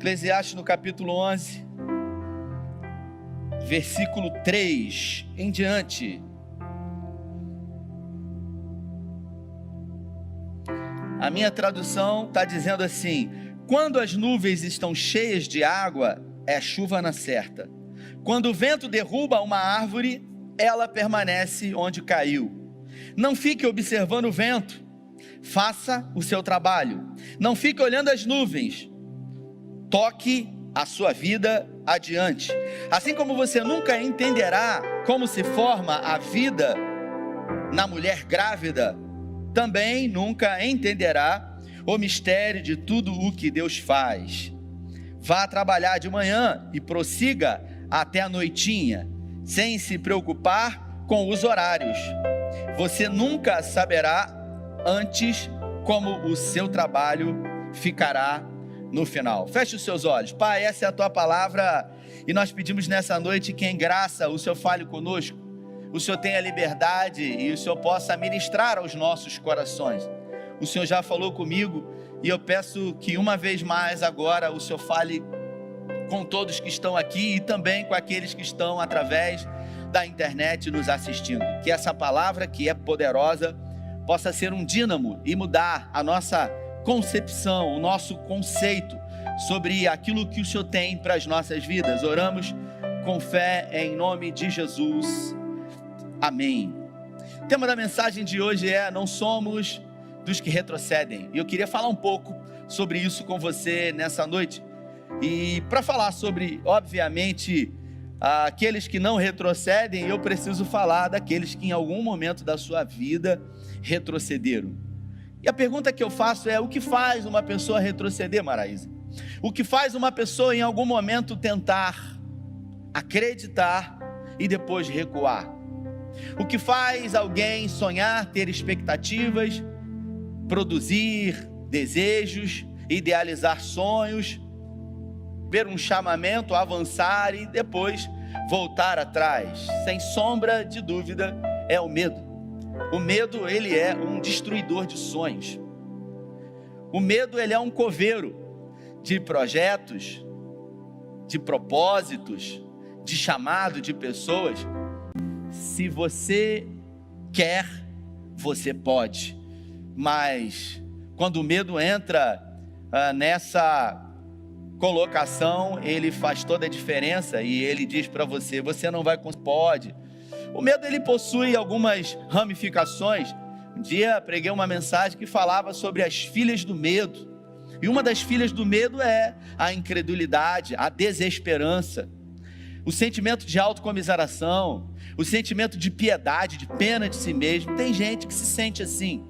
Eclesiastes no capítulo 11, versículo 3 em diante. A minha tradução está dizendo assim: quando as nuvens estão cheias de água, é chuva na certa. Quando o vento derruba uma árvore, ela permanece onde caiu. Não fique observando o vento, faça o seu trabalho. Não fique olhando as nuvens, toque a sua vida adiante. Assim como você nunca entenderá como se forma a vida na mulher grávida, também nunca entenderá o mistério de tudo o que Deus faz. Vá trabalhar de manhã e prossiga até a noitinha, sem se preocupar com os horários. Você nunca saberá antes como o seu trabalho ficará no final. Feche os seus olhos. Pai, essa é a tua palavra e nós pedimos nessa noite que em graça o Senhor fale conosco, o Senhor tenha liberdade e o Senhor possa ministrar aos nossos corações. O Senhor já falou comigo e eu peço que uma vez mais agora o Senhor fale com todos que estão aqui e também com aqueles que estão através da internet nos assistindo. Que essa palavra, que é poderosa, possa ser um dínamo e mudar a nossa concepção, o nosso conceito sobre aquilo que o Senhor tem para as nossas vidas. Oramos com fé em nome de Jesus. Amém. O tema da mensagem de hoje é: não somos dos que retrocedem. E eu queria falar um pouco sobre isso com você nessa noite. E para falar sobre, obviamente, aqueles que não retrocedem, eu preciso falar daqueles que em algum momento da sua vida retrocederam. E a pergunta que eu faço é: o que faz uma pessoa retroceder, Maraísa? O que faz uma pessoa em algum momento tentar acreditar e depois recuar? O que faz alguém sonhar, ter expectativas, produzir desejos, idealizar sonhos, ver um chamamento, avançar e depois voltar atrás? Sem sombra de dúvida, é o medo. O medo, ele é um destruidor de sonhos. O medo, ele é um coveiro de projetos, de propósitos, de chamado de pessoas. Se você quer, você pode. Mas quando o medo entra nessa colocação, ele faz toda a diferença e ele diz para você: você não vai conseguir, pode. O medo, ele possui algumas ramificações. Um dia preguei uma mensagem que falava sobre as filhas do medo. E uma das filhas do medo é a incredulidade, a desesperança, o sentimento de autocomiseração, o sentimento de piedade, de pena de si mesmo. Tem gente que se sente assim.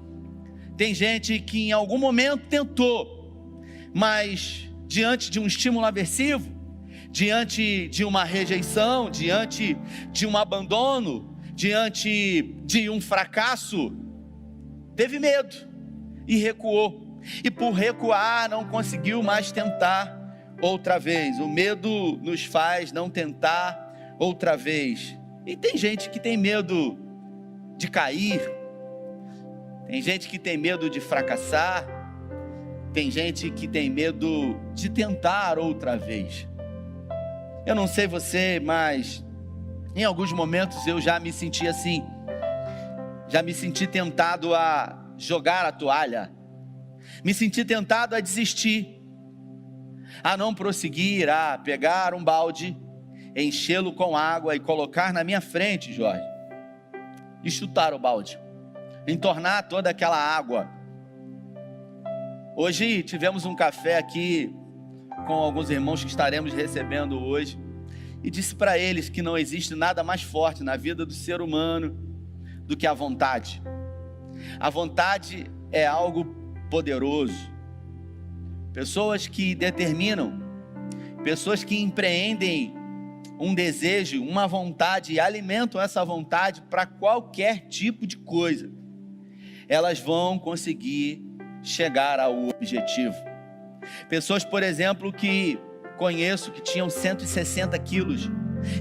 Tem gente que em algum momento tentou, mas diante de um estímulo aversivo, diante de uma rejeição, diante de um abandono, diante de um fracasso, teve medo e recuou. E por recuar não conseguiu mais tentar outra vez. O medo nos faz não tentar outra vez. E tem gente que tem medo de cair, tem gente que tem medo de fracassar, tem gente que tem medo de tentar outra vez. Eu não sei você, mas em alguns momentos eu já me senti assim. Já me senti tentado a jogar a toalha. Me senti tentado a desistir, a não prosseguir, a pegar um balde, enchê-lo com água e colocar na minha frente, Jorge, e chutar o balde, entornar toda aquela água. Hoje tivemos um café aqui com alguns irmãos que estaremos recebendo hoje, e disse para eles que não existe nada mais forte na vida do ser humano do que a vontade. A vontade é algo poderoso. Pessoas que determinam, pessoas que empreendem um desejo, uma vontade e alimentam essa vontade para qualquer tipo de coisa, elas vão conseguir chegar ao objetivo. Pessoas, por exemplo, que conheço que tinham 160 quilos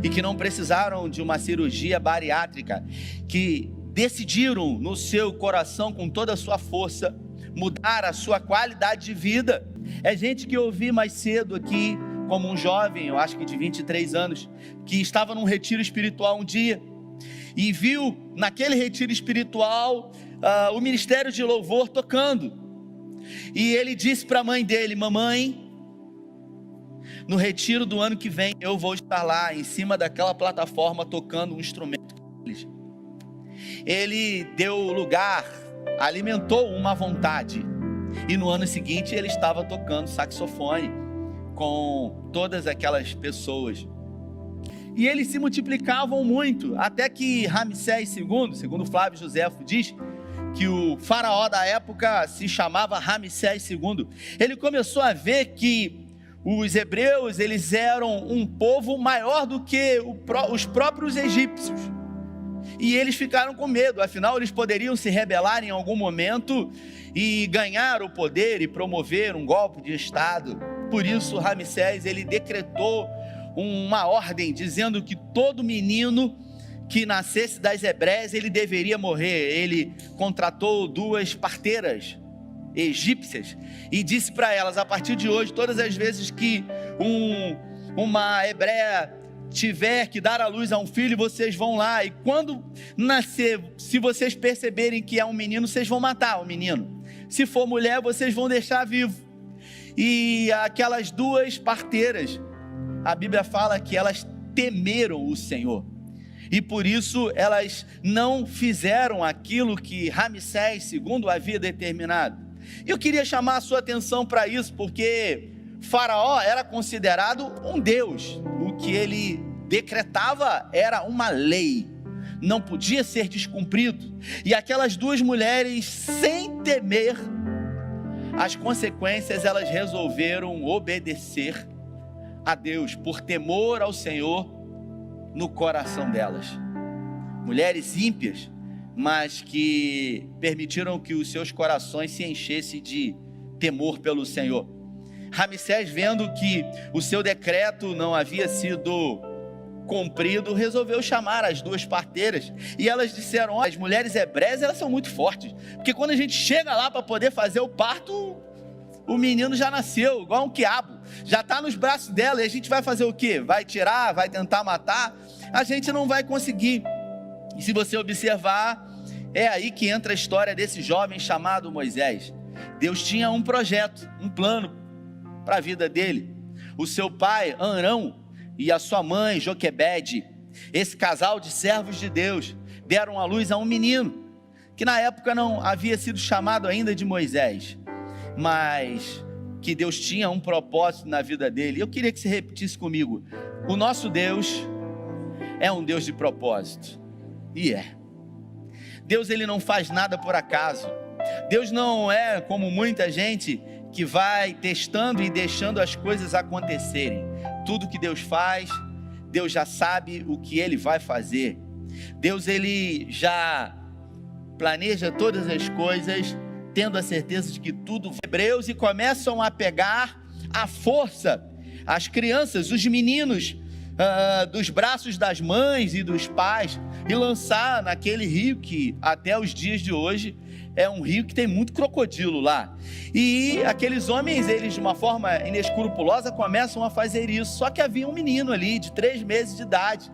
e que não precisaram de uma cirurgia bariátrica, que decidiram no seu coração, com toda a sua força, mudar a sua qualidade de vida É gente que eu ouvi mais cedo aqui, como um jovem, eu acho que de 23 anos, que estava num retiro espiritual um dia, e viu naquele retiro espiritual o ministério de louvor tocando, e ele disse para a mãe dele: mamãe, no retiro do ano que vem eu vou estar lá em cima daquela plataforma tocando um instrumento. Ele deu lugar, alimentou uma vontade, e no ano seguinte ele estava tocando saxofone com todas aquelas pessoas, e eles se multiplicavam muito, até que Ramsés II, segundo Flávio Joséfo diz, que o faraó da época se chamava Ramsés II, ele começou a ver que os hebreus, eles eram um povo maior do que os próprios egípcios, e eles ficaram com medo, afinal eles poderiam se rebelar em algum momento e ganhar o poder e promover um golpe de estado. Por isso Ramsés, ele decretou uma ordem dizendo que todo menino que nascesse das hebreias, ele deveria morrer. Ele contratou 2 parteiras egípcias e disse para elas: a partir de hoje, todas as vezes que uma hebreia tiver que dar à luz a um filho, vocês vão lá, e quando nascer, se vocês perceberem que é um menino, vocês vão matar o menino. Se for mulher, vocês vão deixar vivo. E aquelas 2 parteiras, a Bíblia fala que elas temeram o Senhor, e por isso elas não fizeram aquilo que Ramsés II havia determinado. Eu queria chamar a sua atenção para isso, porque Faraó era considerado um deus, o que ele decretava era uma lei, não podia ser descumprido, e aquelas 2 mulheres, sem temer as consequências, elas resolveram obedecer a Deus, por temor ao Senhor no coração delas. Mulheres ímpias, mas que permitiram que os seus corações se enchessem de temor pelo Senhor. Ramsés, vendo que o seu decreto não havia sido cumprido, resolveu chamar as 2 parteiras, e elas disseram: as mulheres hebreias, elas são muito fortes, porque quando a gente chega lá para poder fazer o parto, o menino já nasceu, igual um quiabo, já está nos braços dela, e a gente vai fazer o quê? Vai tirar, vai tentar matar? A gente não vai conseguir. E se você observar, é aí que entra a história desse jovem chamado Moisés. Deus tinha um projeto, um plano para a vida dele. O seu pai, Arão, e a sua mãe, Joquebede, esse casal de servos de Deus, deram à luz a um menino, que na época não havia sido chamado ainda de Moisés, mas que Deus tinha um propósito na vida dele. Eu queria que você repetisse comigo: o nosso Deus é um Deus de propósito. E Deus, ele não faz nada por acaso. Deus não é como muita gente que vai testando e deixando as coisas acontecerem. Tudo que Deus faz, Deus já sabe o que ele vai fazer. Deus, ele já planeja todas as coisas, tendo a certeza de que tudo vai. Hebreus, e começam a pegar à força as crianças, os meninos, dos braços das mães e dos pais, e lançar naquele rio que até os dias de hoje é um rio que tem muito crocodilo lá. E aqueles homens, eles de uma forma inescrupulosa começam a fazer isso. Só que havia um menino ali de 3 meses de idade,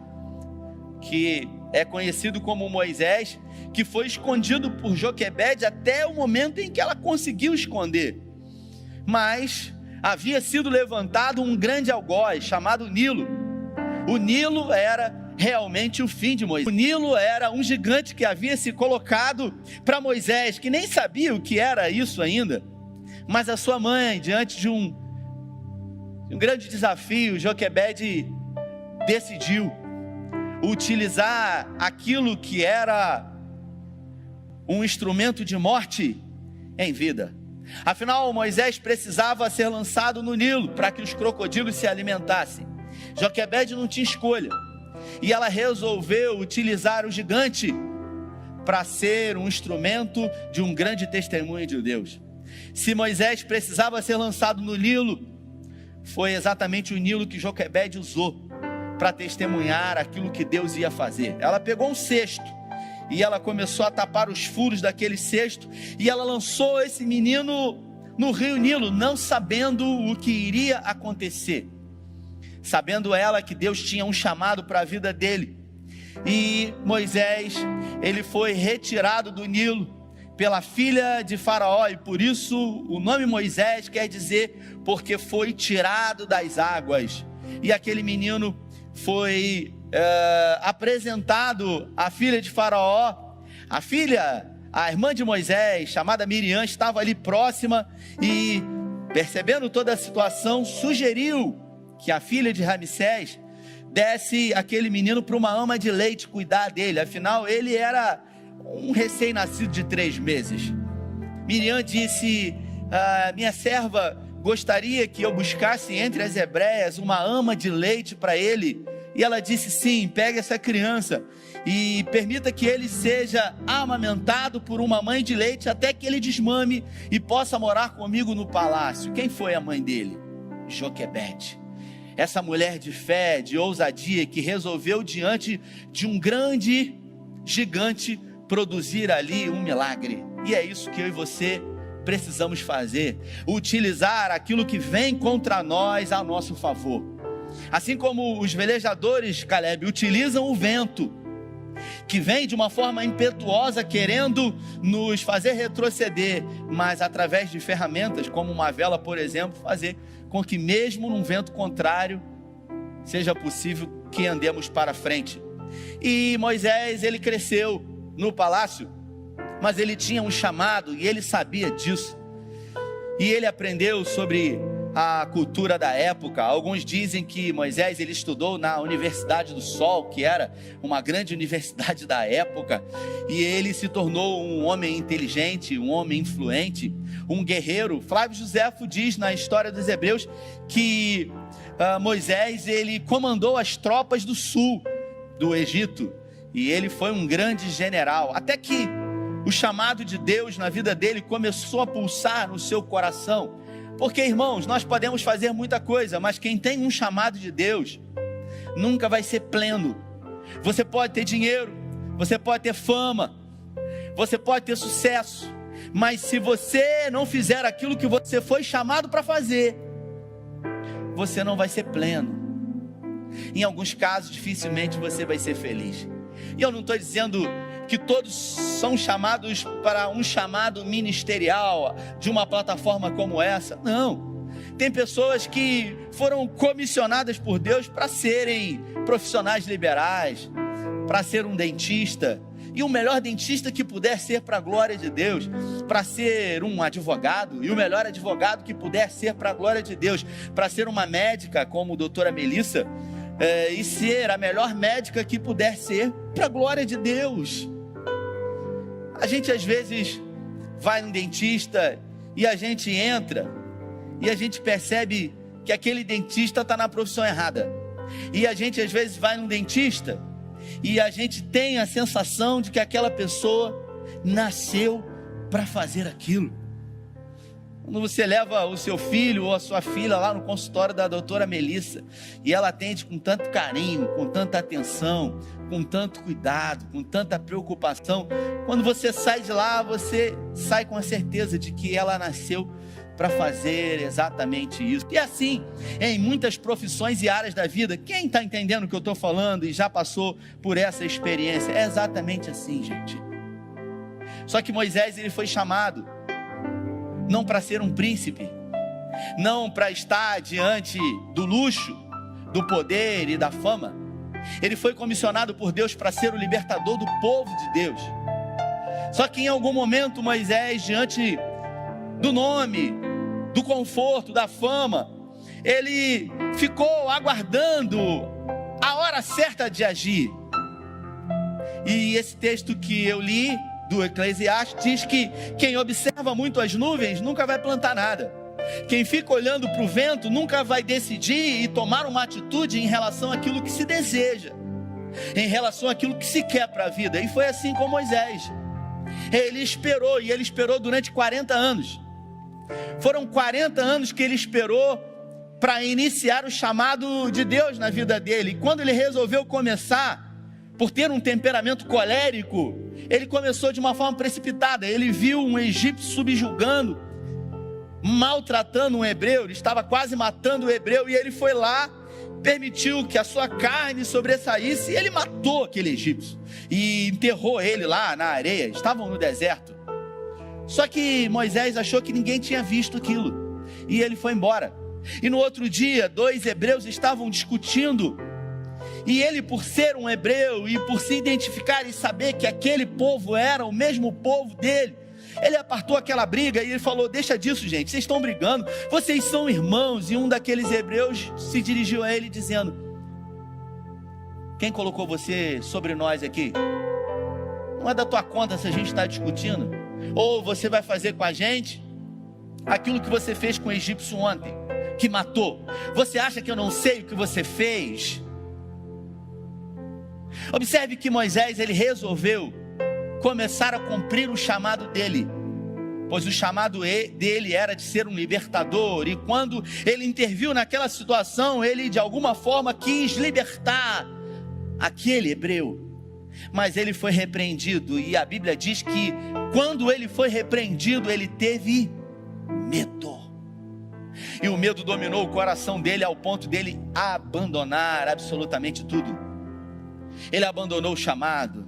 que é conhecido como Moisés, que foi escondido por Joquebede até o momento em que ela conseguiu esconder. Mas havia sido levantado um grande algoz chamado Nilo. O Nilo era realmente o fim de Moisés. O Nilo era um gigante que havia se colocado para Moisés, que nem sabia o que era isso ainda. Mas a sua mãe, diante de um grande desafio, Joquebede decidiu utilizar aquilo que era um instrumento de morte em vida. Afinal, Moisés precisava ser lançado no Nilo para que os crocodilos se alimentassem. Joquebede não tinha escolha, e ela resolveu utilizar o gigante para ser um instrumento de um grande testemunho de Deus. Se Moisés precisava ser lançado no Nilo, foi exatamente o Nilo que Joquebede usou para testemunhar aquilo que Deus ia fazer. Ela pegou um cesto e ela começou a tapar os furos daquele cesto, e ela lançou esse menino no rio Nilo, não sabendo o que iria acontecer. Sabendo ela que Deus tinha um chamado para a vida dele. E Moisés, ele foi retirado do Nilo pela filha de Faraó, e por isso o nome Moisés quer dizer porque foi tirado das águas. E aquele menino foi apresentado à filha de Faraó. A irmã de Moisés, chamada Miriam, estava ali próxima e, percebendo toda a situação, sugeriu que a filha de Ramsés desse aquele menino para uma ama de leite cuidar dele. Afinal, ele era um recém-nascido de 3 meses. Miriam disse: minha serva gostaria que eu buscasse entre as hebreias uma ama de leite para ele. E ela disse: sim, pegue essa criança e permita que ele seja amamentado por uma mãe de leite até que ele desmame e possa morar comigo no palácio. Quem foi a mãe dele? Joquebede. Essa mulher de fé, de ousadia, que resolveu diante de um grande gigante produzir ali um milagre. E é isso que eu e você precisamos fazer: utilizar aquilo que vem contra nós a nosso favor. Assim como os velejadores, Caleb, utilizam o vento, que vem de uma forma impetuosa, querendo nos fazer retroceder, mas através de ferramentas, como uma vela, por exemplo, fazer com que mesmo num vento contrário, seja possível que andemos para frente. E Moisés, ele cresceu no palácio, mas ele tinha um chamado e ele sabia disso. E ele aprendeu sobre a cultura da época. Alguns dizem que Moisés, ele estudou na Universidade do Sol, que era uma grande universidade da época, e ele se tornou um homem inteligente, um homem influente, um guerreiro. Flávio Josefo diz na História dos Hebreus que Moisés, ele comandou as tropas do sul do Egito, e ele foi um grande general, até que o chamado de Deus na vida dele começou a pulsar no seu coração. Porque, irmãos, nós podemos fazer muita coisa, mas quem tem um chamado de Deus nunca vai ser pleno. Você pode ter dinheiro, você pode ter fama, você pode ter sucesso, mas se você não fizer aquilo que você foi chamado para fazer, você não vai ser pleno. Em alguns casos, dificilmente você vai ser feliz. E eu não estou dizendo que todos são chamados para um chamado ministerial de uma plataforma como essa. Não, tem pessoas que foram comissionadas por Deus para serem profissionais liberais, para ser um dentista, e o melhor dentista que puder ser para a glória de Deus, para ser um advogado, e o melhor advogado que puder ser para a glória de Deus, para ser uma médica como a doutora Melissa, e ser a melhor médica que puder ser para a glória de Deus. A gente às vezes vai num dentista e a gente entra e a gente percebe que aquele dentista está na profissão errada. E a gente às vezes vai num dentista e a gente tem a sensação de que aquela pessoa nasceu para fazer aquilo. Quando você leva o seu filho ou a sua filha lá no consultório da doutora Melissa, e ela atende com tanto carinho, com tanta atenção, com tanto cuidado, com tanta preocupação, quando você sai de lá, você sai com a certeza de que ela nasceu para fazer exatamente isso. E assim, em muitas profissões e áreas da vida, quem está entendendo o que eu estou falando e já passou por essa experiência, é exatamente assim, gente. Só que Moisés, ele foi chamado não para ser um príncipe, não para estar diante do luxo, do poder e da fama. Ele foi comissionado por Deus para ser o libertador do povo de Deus. Só que em algum momento Moisés, diante do nome, do conforto, da fama, ele ficou aguardando a hora certa de agir. E esse texto que eu li do Eclesiastes diz que quem observa muito as nuvens nunca vai plantar nada. Quem fica olhando para o vento nunca vai decidir e tomar uma atitude em relação àquilo que se deseja, em relação àquilo que se quer para a vida. E foi assim com Moisés. Ele esperou, e ele esperou durante 40 anos. Foram 40 anos que ele esperou para iniciar o chamado de Deus na vida dele. E quando ele resolveu começar, por ter um temperamento colérico, ele começou de uma forma precipitada. Ele viu um egípcio subjugando maltratando um hebreu, ele estava quase matando o hebreu, e ele foi lá, permitiu que a sua carne sobressaísse, e ele matou aquele egípcio, e enterrou ele lá na areia. Estavam no deserto. Só que Moisés achou que ninguém tinha visto aquilo, e ele foi embora. E no outro dia, 2 hebreus estavam discutindo, e ele, por ser um hebreu, e por se identificar e saber que aquele povo era o mesmo povo dele, ele apartou aquela briga e ele falou: deixa disso, gente, vocês estão brigando, vocês são irmãos. E um daqueles hebreus se dirigiu a ele dizendo: quem colocou você sobre nós aqui? Não é da tua conta se a gente está discutindo? Ou você vai fazer com a gente aquilo que você fez com o egípcio ontem, que matou? Você acha que eu não sei o que você fez? Observe que Moisés, ele resolveu começar a cumprir o chamado dele, pois o chamado dele era de ser um libertador. E quando ele interviu naquela situação, ele de alguma forma quis libertar aquele hebreu, mas ele foi repreendido. E a Bíblia diz que quando ele foi repreendido, ele teve medo, e o medo dominou o coração dele ao ponto dele abandonar absolutamente tudo. Ele abandonou o chamado,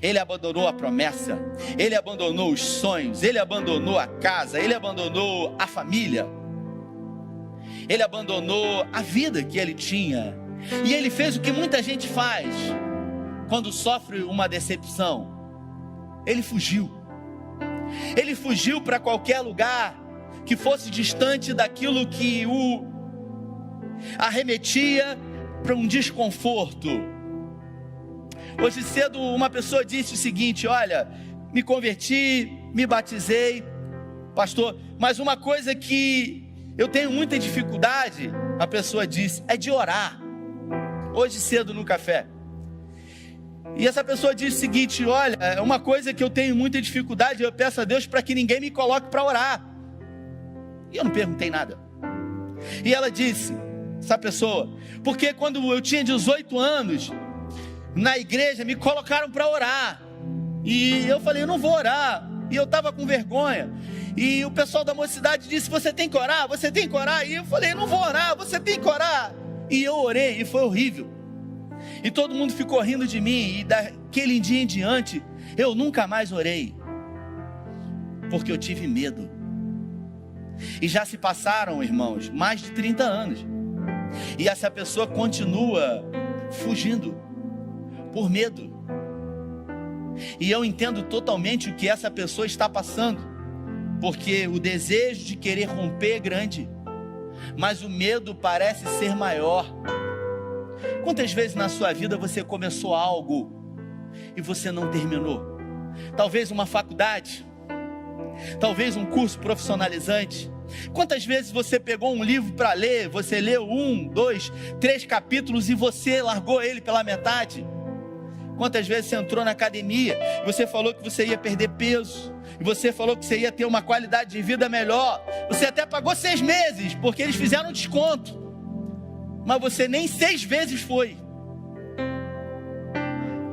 ele abandonou a promessa, ele abandonou os sonhos, ele abandonou a casa, ele abandonou a família, ele abandonou a vida que ele tinha. E ele fez o que muita gente faz quando sofre uma decepção: ele fugiu. Ele fugiu para qualquer lugar que fosse distante daquilo que o arremetia para um desconforto. Hoje cedo uma pessoa disse o seguinte: olha, me converti, me batizei, pastor, mas uma coisa que eu tenho muita dificuldade, a pessoa disse, é de orar. Hoje cedo no café. E essa pessoa disse o seguinte: olha, uma coisa que eu tenho muita dificuldade, eu peço a Deus para que ninguém me coloque para orar. E eu não perguntei nada. E ela disse, essa pessoa, porque quando eu tinha 18 anos, na igreja me colocaram para orar, e eu falei: eu não vou orar, e eu estava com vergonha, e o pessoal da mocidade disse: você tem que orar, você tem que orar, e eu falei: eu não vou orar, você tem que orar, e eu orei, e foi horrível, e todo mundo ficou rindo de mim, e daquele dia em diante, eu nunca mais orei, porque eu tive medo. E já se passaram, irmãos, mais de 30 anos, e essa pessoa continua fugindo, por medo. E eu entendo totalmente o que essa pessoa está passando, porque o desejo de querer romper é grande, mas o medo parece ser maior. Quantas vezes na sua vida você começou algo e você não terminou? Talvez uma faculdade, talvez um curso profissionalizante. Quantas vezes você pegou um livro para ler, você leu 1, 2, 3 capítulos e você largou ele pela metade? Quantas vezes você entrou na academia e você falou que você ia perder peso, e você falou que você ia ter uma qualidade de vida melhor, você até pagou 6 meses, porque eles fizeram um desconto, mas você nem 6 vezes foi.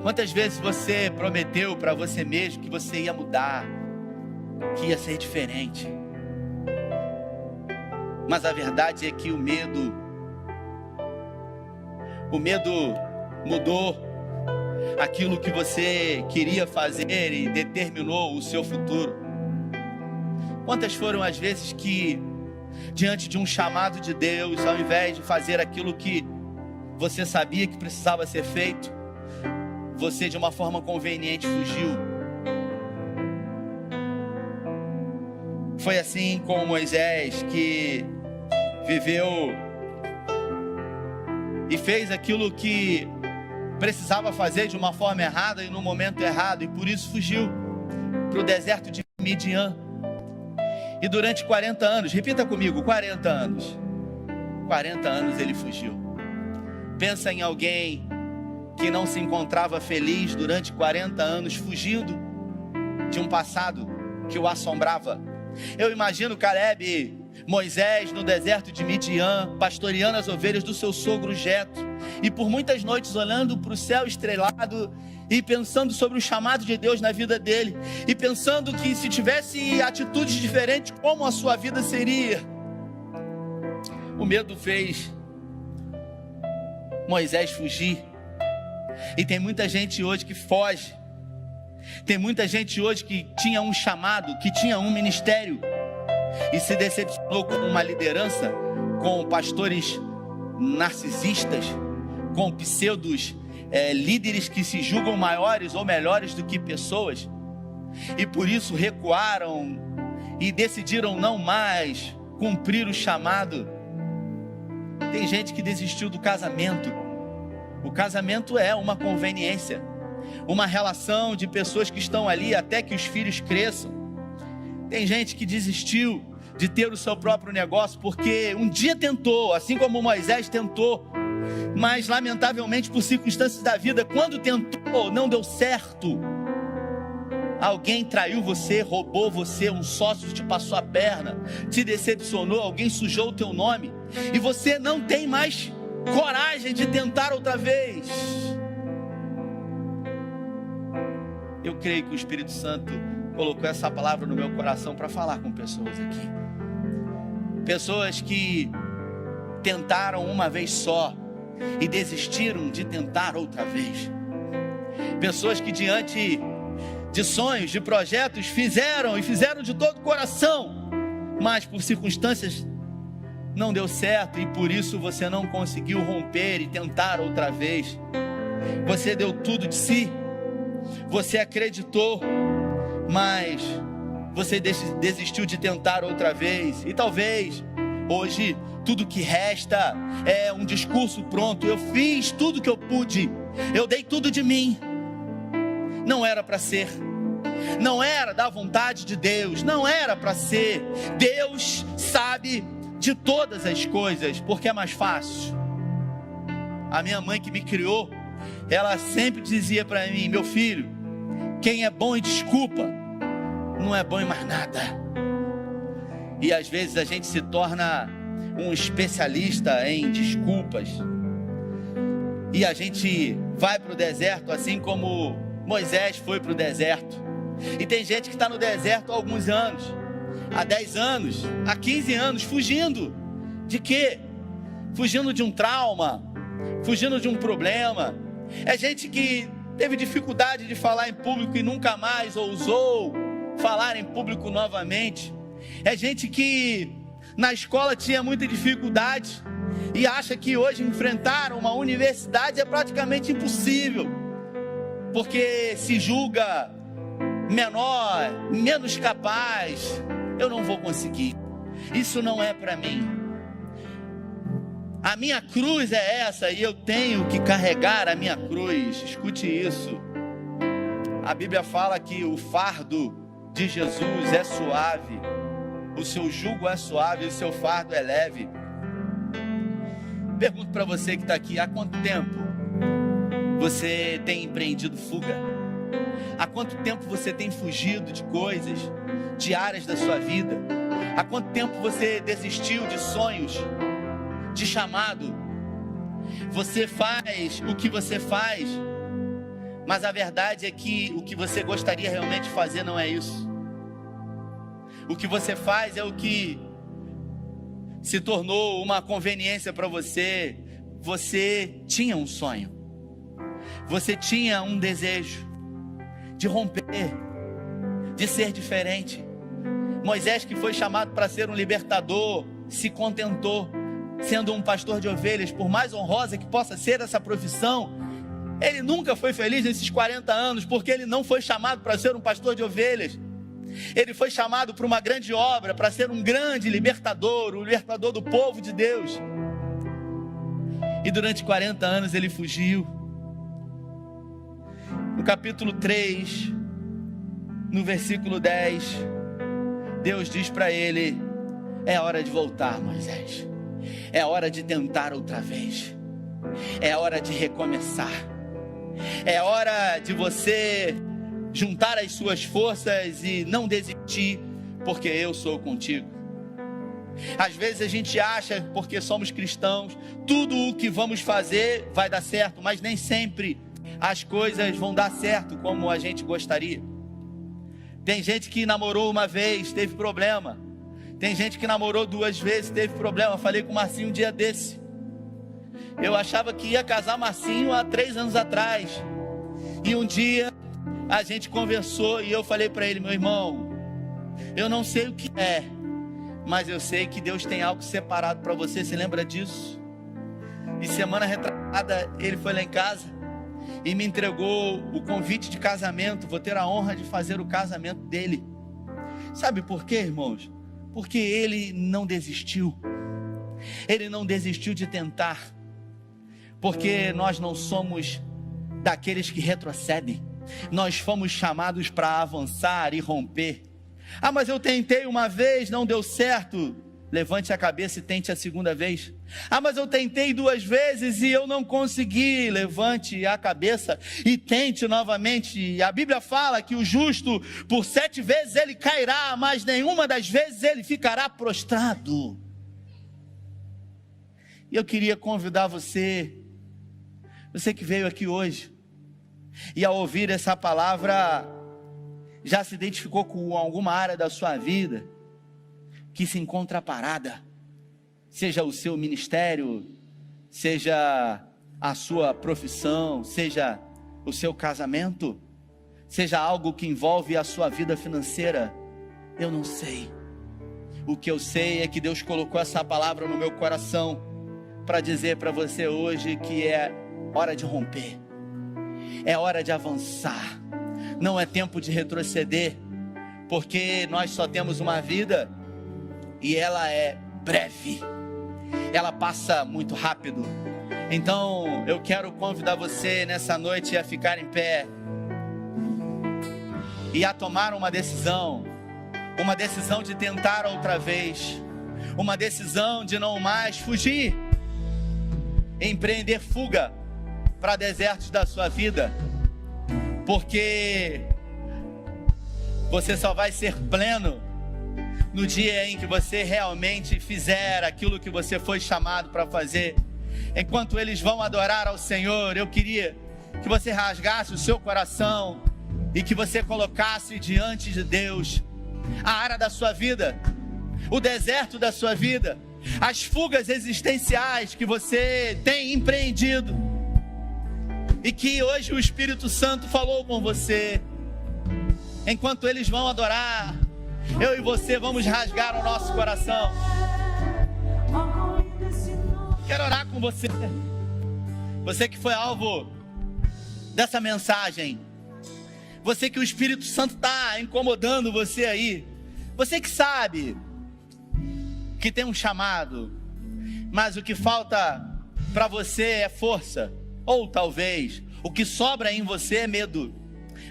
Quantas vezes você prometeu para você mesmo que você ia mudar, que ia ser diferente, mas a verdade é que o medo mudou aquilo que você queria fazer e determinou o seu futuro. Quantas foram as vezes que, diante de um chamado de Deus, ao invés de fazer aquilo que você sabia que precisava ser feito, você de uma forma conveniente fugiu? Foi assim com Moisés, que viveu e fez aquilo que precisava fazer de uma forma errada e no momento errado, e por isso fugiu para o deserto de Midian. E durante 40 anos, repita comigo, 40 anos ele fugiu. Pensa em alguém que não se encontrava feliz durante 40 anos, fugindo de um passado que o assombrava. Eu imagino Caleb, Moisés no deserto de Midian, pastoreando as ovelhas do seu sogro Jetro, e por muitas noites olhando para o céu estrelado e pensando sobre o chamado de Deus na vida dele, e pensando que se tivesse atitudes diferentes, como a sua vida seria. O medo fez Moisés fugir, e tem muita gente hoje que foge, tem muita gente hoje que tinha um chamado, que tinha um ministério, e se decepcionou com uma liderança, com pastores narcisistas, com pseudos líderes que se julgam maiores ou melhores do que pessoas, e por isso recuaram e decidiram não mais cumprir o chamado. Tem gente que desistiu do casamento. O casamento é uma conveniência, uma relação de pessoas que estão ali até que os filhos cresçam. Tem gente que desistiu de ter o seu próprio negócio porque um dia tentou, assim como Moisés tentou, mas lamentavelmente por circunstâncias da vida, quando tentou, não deu certo. Alguém traiu você, roubou você, um sócio te passou a perna, te decepcionou, alguém sujou o teu nome, e você não tem mais coragem de tentar outra vez. Eu creio que o Espírito Santo colocou essa palavra no meu coração para falar com pessoas aqui. Pessoas que tentaram uma vez só e desistiram de tentar outra vez. Pessoas que diante de sonhos, de projetos, fizeram de todo o coração, mas por circunstâncias não deu certo, e por isso você não conseguiu romper e tentar outra vez. Você deu tudo de si, você acreditou, mas você desistiu de tentar outra vez. E talvez hoje tudo que resta é um discurso pronto. Eu fiz tudo que eu pude, eu dei tudo de mim. Não era para ser, não era da vontade de Deus, não era para ser. Deus sabe de todas as coisas, porque é mais fácil. A minha mãe que me criou, ela sempre dizia para mim: meu filho, quem é bom em desculpa, não é bom em mais nada. E às vezes a gente se torna um especialista em desculpas, e a gente vai para o deserto assim como Moisés foi para o deserto. E tem gente que está no deserto há alguns anos, há 10 anos, há 15 anos, fugindo de quê? Fugindo de um trauma, fugindo de um problema. É gente que teve dificuldade de falar em público e nunca mais ousou falar em público novamente. É gente que na escola tinha muita dificuldade e acha que hoje enfrentar uma universidade é praticamente impossível, porque se julga menor, menos capaz. Eu não vou conseguir, isso não é para mim. A minha cruz é essa e eu tenho que carregar a minha cruz. Escute isso. A Bíblia fala que o fardo de Jesus é suave, o seu jugo é suave e o seu fardo é leve. Pergunto para você que está aqui: há quanto tempo você tem empreendido fuga? Há quanto tempo você tem fugido de coisas, de áreas da sua vida? Há quanto tempo você desistiu de sonhos, de chamado? Você faz o que você faz, mas a verdade é que o que você gostaria realmente de fazer não é isso. O que você faz é o que se tornou uma conveniência para você. Você tinha um sonho, você tinha um desejo de romper, de ser diferente. Moisés, que foi chamado para ser um libertador, se contentou sendo um pastor de ovelhas. Por mais honrosa que possa ser essa profissão, ele nunca foi feliz nesses 40 anos, porque ele não foi chamado para ser um pastor de ovelhas. Ele foi chamado para uma grande obra, para ser um grande libertador, o libertador do povo de Deus. E durante 40 anos ele fugiu. No capítulo 3, no versículo 10, Deus diz para ele: é hora de voltar, Moisés. É hora de tentar outra vez. É hora de recomeçar. É hora de você juntar as suas forças e não desistir, porque eu sou contigo. Às vezes a gente acha, porque somos cristãos, tudo o que vamos fazer vai dar certo, mas nem sempre as coisas vão dar certo como a gente gostaria. Tem gente que namorou uma vez, teve problema. Tem gente que namorou 2 vezes, teve problema. Falei com o Marcinho um dia desse. Eu achava que ia casar Marcinho há 3 anos atrás. E um dia a gente conversou e eu falei para ele: meu irmão, eu não sei o que é, mas eu sei que Deus tem algo separado para você. Você lembra disso? E semana retrasada ele foi lá em casa e me entregou o convite de casamento. Vou ter a honra de fazer o casamento dele. Sabe por quê, irmãos? Porque ele não desistiu. Ele não desistiu de tentar. Porque nós não somos daqueles que retrocedem. Nós fomos chamados para avançar e romper. Ah, mas eu tentei uma vez, não deu certo. Levante a cabeça e tente a segunda vez. Ah, mas eu tentei 2 vezes e eu não consegui. Levante a cabeça e tente novamente. A Bíblia fala que o justo, por 7 vezes ele cairá, mas nenhuma das vezes ele ficará prostrado. E eu queria convidar você que veio aqui hoje, e ao ouvir essa palavra, já se identificou com alguma área da sua vida que se encontra parada, seja o seu ministério, seja a sua profissão, seja o seu casamento, seja algo que envolve a sua vida financeira. Eu não sei. O que eu sei é que Deus colocou essa palavra no meu coração para dizer para você hoje que é hora de romper, é hora de avançar, não é tempo de retroceder, porque nós só temos uma vida e ela é breve, ela passa muito rápido. Então eu quero convidar você nessa noite a ficar em pé e a tomar uma decisão de tentar outra vez, uma decisão de não mais fugir, empreender fuga para desertos da sua vida, porque você só vai ser pleno no dia em que você realmente fizer aquilo que você foi chamado para fazer. Enquanto eles vão adorar ao Senhor, eu queria que você rasgasse o seu coração e que você colocasse diante de Deus a área da sua vida, o deserto da sua vida, as fugas existenciais que você tem empreendido e que hoje o Espírito Santo falou com você. Enquanto eles vão adorar, eu e você vamos rasgar o nosso coração. Quero orar com você. Você que foi alvo dessa mensagem. Você que o Espírito Santo está incomodando você aí. Você que sabe que tem um chamado, mas o que falta para você é força. Ou talvez o que sobra em você é medo.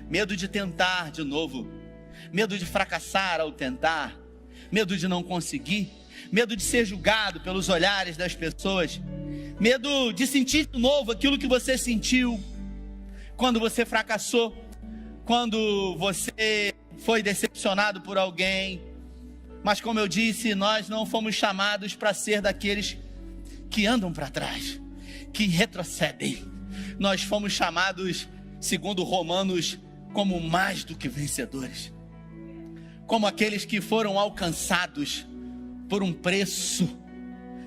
Medo de tentar de novo. Medo de fracassar ao tentar, medo de não conseguir, medo de ser julgado pelos olhares das pessoas, medo de sentir de novo aquilo que você sentiu quando você fracassou, quando você foi decepcionado por alguém. Mas como eu disse, nós não fomos chamados para ser daqueles que andam para trás, que retrocedem. Nós fomos chamados, segundo Romanos, como mais do que vencedores, como aqueles que foram alcançados por um preço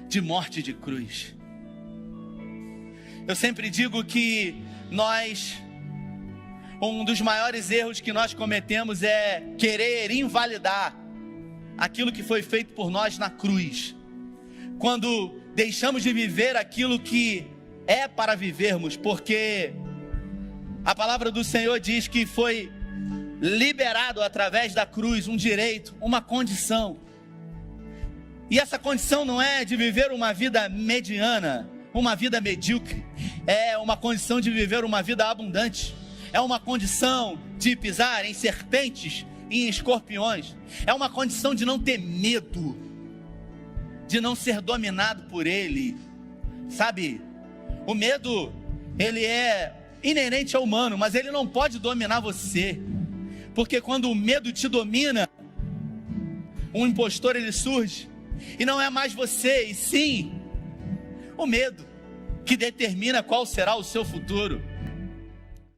de morte de cruz. Eu sempre digo que um dos maiores erros que nós cometemos é querer invalidar aquilo que foi feito por nós na cruz, quando deixamos de viver aquilo que é para vivermos, porque a palavra do Senhor diz que foi liberado através da cruz um direito, uma condição. E essa condição não é de viver uma vida mediana, uma vida medíocre. É uma condição de viver uma vida abundante. É uma condição de pisar em serpentes e em escorpiões. É uma condição de não ter medo, de não ser dominado por ele. Sabe, o medo, ele é inerente ao humano, mas ele não pode dominar você. Porque quando o medo te domina, um impostor ele surge, e não é mais você, e sim o medo que determina qual será o seu futuro.